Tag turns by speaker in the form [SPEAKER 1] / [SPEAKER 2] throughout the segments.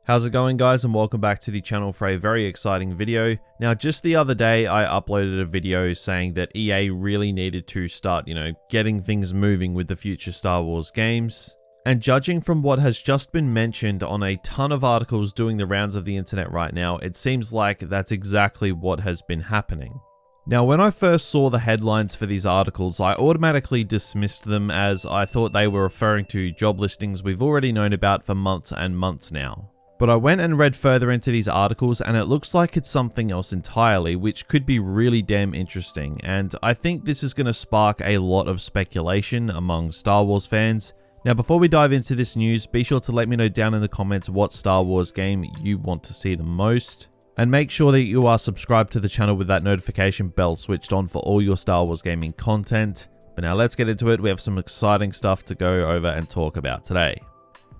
[SPEAKER 1] How's it going, guys, and welcome back to the channel for a very exciting video. Now, just the other day I uploaded a video saying that EA really needed to start, getting things moving with the future Star Wars games. And judging from what has just been mentioned on a ton of articles doing the rounds of the internet right now, it seems like that's exactly what has been happening. Now, when I first saw the headlines for these articles, I automatically dismissed them as I thought they were referring to job listings we've already known about for months and months now. But I went and read further into these articles and it looks like it's something else entirely, which could be really damn interesting, and I think this is going to spark a lot of speculation among Star Wars fans. Now, before we dive into this news, be sure to let me know down in the comments what Star Wars game you want to see the most. And make sure that you are subscribed to the channel with that notification bell switched on for all your Star Wars gaming content. But now let's get into it. We have some exciting stuff to go over and talk about today.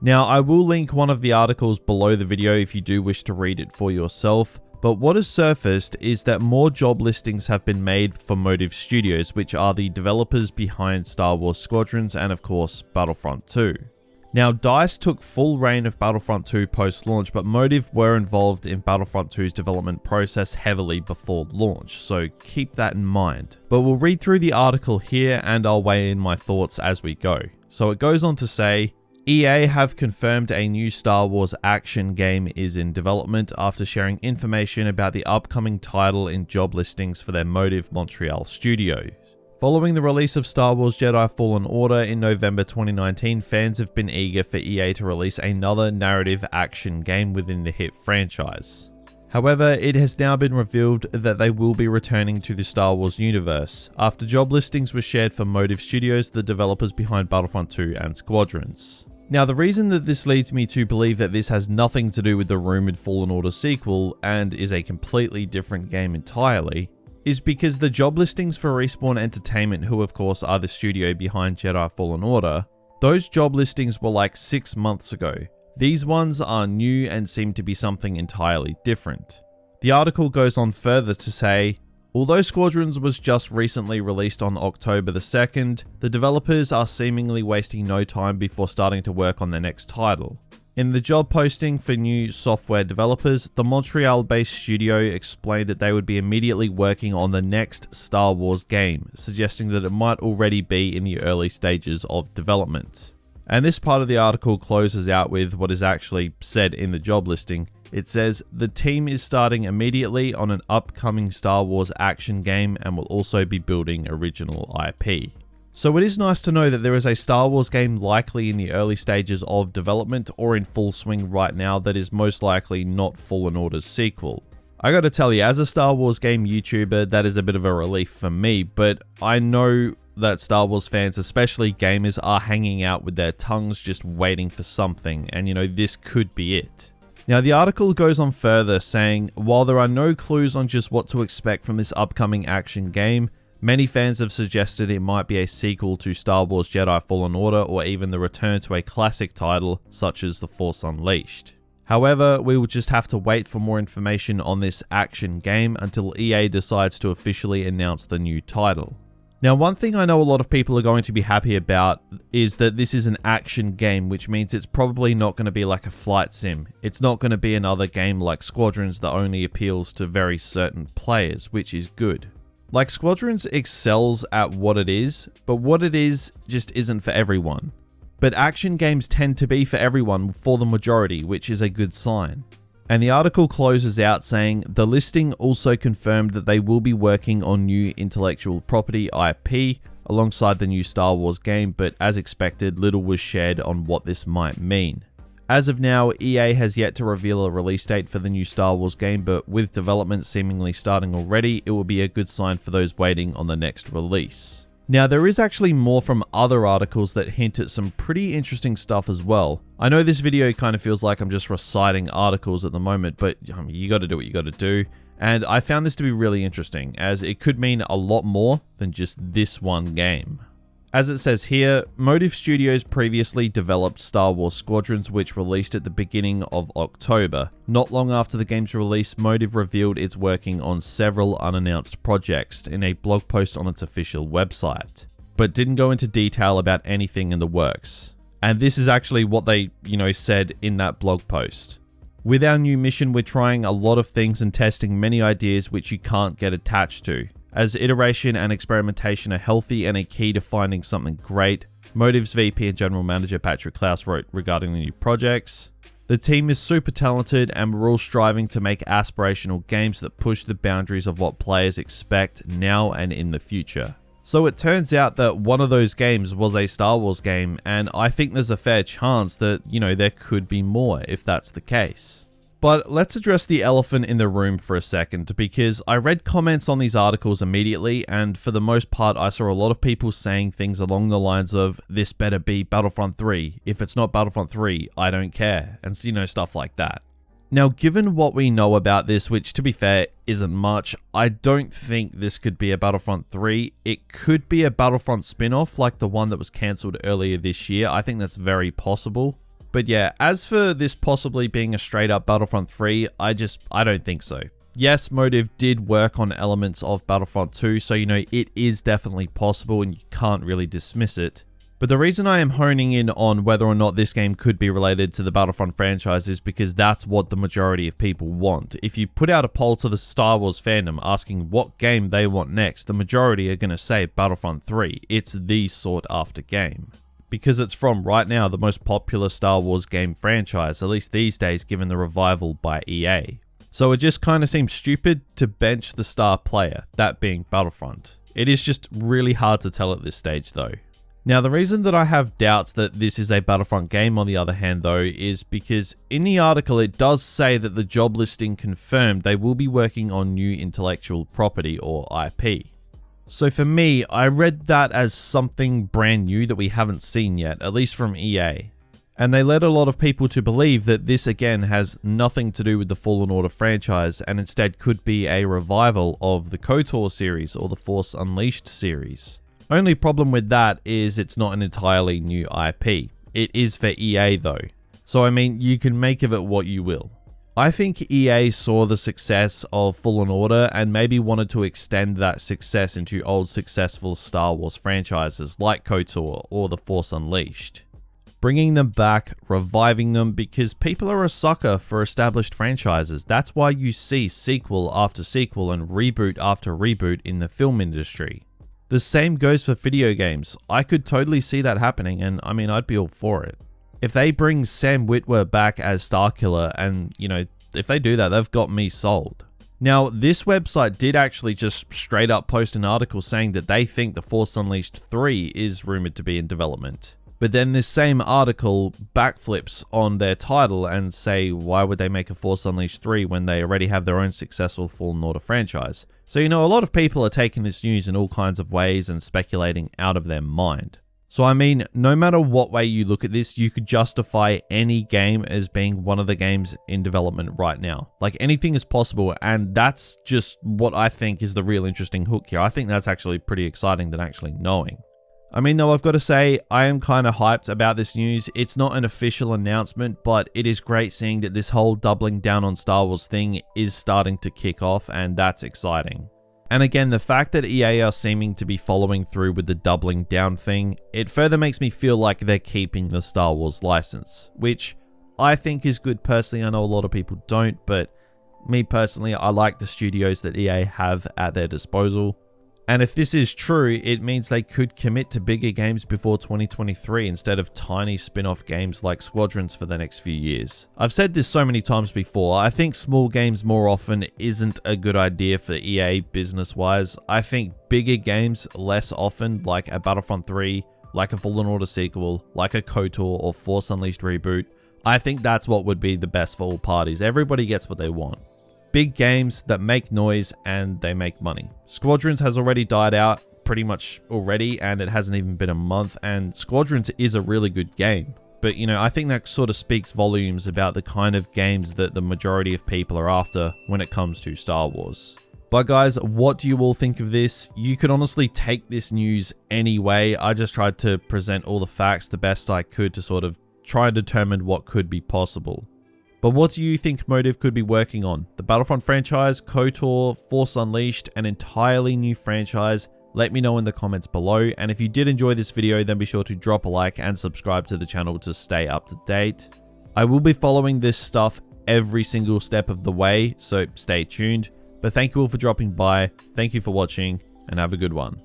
[SPEAKER 1] Now, I will link one of the articles below the video if you do wish to read it for yourself, but what has surfaced is that more job listings have been made for Motive Studios, which are the developers behind Star Wars Squadrons and of course Battlefront 2. Now, DICE took full reign of Battlefront 2 post-launch, but Motive were involved in Battlefront 2's development process heavily before launch, so keep that in mind. But we'll read through the article here and I'll weigh in my thoughts as we go. So it goes on to say, EA have confirmed a new Star Wars action game is in development after sharing information about the upcoming title in job listings for their Motive Montreal studio. Following the release of Star Wars Jedi Fallen Order in November 2019, fans have been eager for EA to release another narrative action game within the hit franchise. However, it has now been revealed that they will be returning to the Star Wars universe, after job listings were shared for Motive Studios, the developers behind Battlefront 2 and Squadrons. Now, the reason that this leads me to believe that this has nothing to do with the rumored Fallen Order sequel and is a completely different game entirely, is because the job listings for Respawn Entertainment, who of course are the studio behind Jedi Fallen Order, those job listings were like 6 months ago. These ones are new and seem to be something entirely different. The article goes on further to say, although Squadrons was just recently released on October the 2nd, the developers are seemingly wasting no time before starting to work on their next title. In the job posting for new software developers, the Montreal-based studio explained that they would be immediately working on the next Star Wars game, suggesting that it might already be in the early stages of development. And this part of the article closes out with what is actually said in the job listing. It says, the team is starting immediately on an upcoming Star Wars action game and will also be building original IP. So it is nice to know that there is a Star Wars game likely in the early stages of development or in full swing right now that is most likely not Fallen Order's sequel. I gotta tell you, as a Star Wars game YouTuber, that is a bit of a relief for me, but I know that Star Wars fans, especially gamers, are hanging out with their tongues just waiting for something, and this could be it. Now, the article goes on further saying, while there are no clues on just what to expect from this upcoming action game, many fans have suggested it might be a sequel to Star Wars Jedi Fallen Order or even the return to a classic title such as The Force Unleashed. However, we will just have to wait for more information on this action game until EA decides to officially announce the new title. Now, one thing I know a lot of people are going to be happy about is that this is an action game, which means it's probably not going to be like a flight sim. It's not going to be another game like Squadrons that only appeals to very certain players, which is good. Like, Squadrons excels at what it is, but what it is just isn't for everyone. But action games tend to be for everyone for the majority, which is a good sign. And the article closes out saying, the listing also confirmed that they will be working on new intellectual property IP alongside the new Star Wars game, but as expected, little was shared on what this might mean. As of now, EA has yet to reveal a release date for the new Star Wars game, but with development seemingly starting already, it will be a good sign for those waiting on the next release. Now, there is actually more from other articles that hint at some pretty interesting stuff as well. I know this video kind of feels like I'm just reciting articles at the moment, but you gotta do what you gotta do. And I found this to be really interesting, as it could mean a lot more than just this one game. As it says here, Motive Studios previously developed Star Wars Squadrons, which released at the beginning of October. Not long after the game's release, Motive revealed it's working on several unannounced projects in a blog post on its official website, but didn't go into detail about anything in the works. And this is actually what they, said in that blog post. With our new mission, we're trying a lot of things and testing many ideas which you can't get attached to, as iteration and experimentation are healthy and a key to finding something great. Motive's VP and General Manager Patrick Klaus wrote regarding the new projects. The team is super talented and we're all striving to make aspirational games that push the boundaries of what players expect now and in the future. So it turns out that one of those games was a Star Wars game, and I think there's a fair chance that, there could be more if that's the case. But let's address the elephant in the room for a second, because I read comments on these articles immediately, and for the most part I saw a lot of people saying things along the lines of, this better be Battlefront 3, if it's not Battlefront 3, I don't care, and stuff like that. Now, given what we know about this, which to be fair isn't much, I don't think this could be a Battlefront 3. It could be a Battlefront spin-off like the one that was cancelled earlier this year. I think that's very possible. But yeah, as for this possibly being a straight up Battlefront 3, I don't think so. Yes, Motive did work on elements of Battlefront 2, so it is definitely possible and you can't really dismiss it. But the reason I am honing in on whether or not this game could be related to the Battlefront franchise is because that's what the majority of people want. If you put out a poll to the Star Wars fandom asking what game they want next, the majority are going to say Battlefront 3. It's the sought after game. Because it's from right now the most popular Star Wars game franchise, at least these days given the revival by EA. So it just kind of seems stupid to bench the star player, that being Battlefront. It is just really hard to tell at this stage though. Now, the reason that I have doubts that this is a Battlefront game, on the other hand, though, is because in the article it does say that the job listing confirmed they will be working on new intellectual property, or IP. So for me, I read that as something brand new that we haven't seen yet, at least from EA. And they led a lot of people to believe that this again has nothing to do with the Fallen Order franchise and instead could be a revival of the KOTOR series or the Force Unleashed series. Only problem with that is it's not an entirely new IP. It is for EA though. So you can make of it what you will. I think EA saw the success of Fallen Order and maybe wanted to extend that success into old successful Star Wars franchises like KOTOR or The Force Unleashed. Bringing them back, reviving them, because people are a sucker for established franchises. That's why you see sequel after sequel and reboot after reboot in the film industry. The same goes for video games. I could totally see that happening and I'd be all for it. If they bring Sam Witwer back as Starkiller and, if they do that, they've got me sold. Now, this website did actually just straight up post an article saying that they think The Force Unleashed 3 is rumored to be in development. But then this same article backflips on their title and say, why would they make a Force Unleashed 3 when they already have their own successful Fallen Order franchise? So a lot of people are taking this news in all kinds of ways and speculating out of their mind. So no matter what way you look at this, you could justify any game as being one of the games in development right now. Like, anything is possible, and that's just what I think is the real interesting hook here. I think that's actually pretty exciting than actually knowing. Though I've got to say, I am kind of hyped about this news. It's not an official announcement, but it is great seeing that this whole doubling down on Star Wars thing is starting to kick off, and that's exciting. And again, the fact that EA are seeming to be following through with the doubling down thing, it further makes me feel like they're keeping the Star Wars license, which I think is good personally. I know a lot of people don't, but me personally, I like the studios that EA have at their disposal. And if this is true, it means they could commit to bigger games before 2023 instead of tiny spin-off games like Squadrons for the next few years. I've said this so many times before, I think small games more often isn't a good idea for EA business-wise. I think bigger games less often, like a Battlefront 3, like a Fallen Order sequel, like a KOTOR or Force Unleashed reboot, I think that's what would be the best for all parties. Everybody gets what they want. Big games that make noise and they make money. Squadrons has already died out pretty much already, and it hasn't even been a month, and Squadrons is a really good game. But I think that sort of speaks volumes about the kind of games that the majority of people are after when it comes to Star Wars. But guys, what do you all think of this? You could honestly take this news any way. I just tried to present all the facts the best I could to sort of try and determine what could be possible. But what do you think Motive could be working on? The Battlefront franchise, KOTOR, Force Unleashed, an entirely new franchise? Let me know in the comments below. And if you did enjoy this video, then be sure to drop a like and subscribe to the channel to stay up to date. I will be following this stuff every single step of the way, so stay tuned. But thank you all for dropping by, thank you for watching, and have a good one.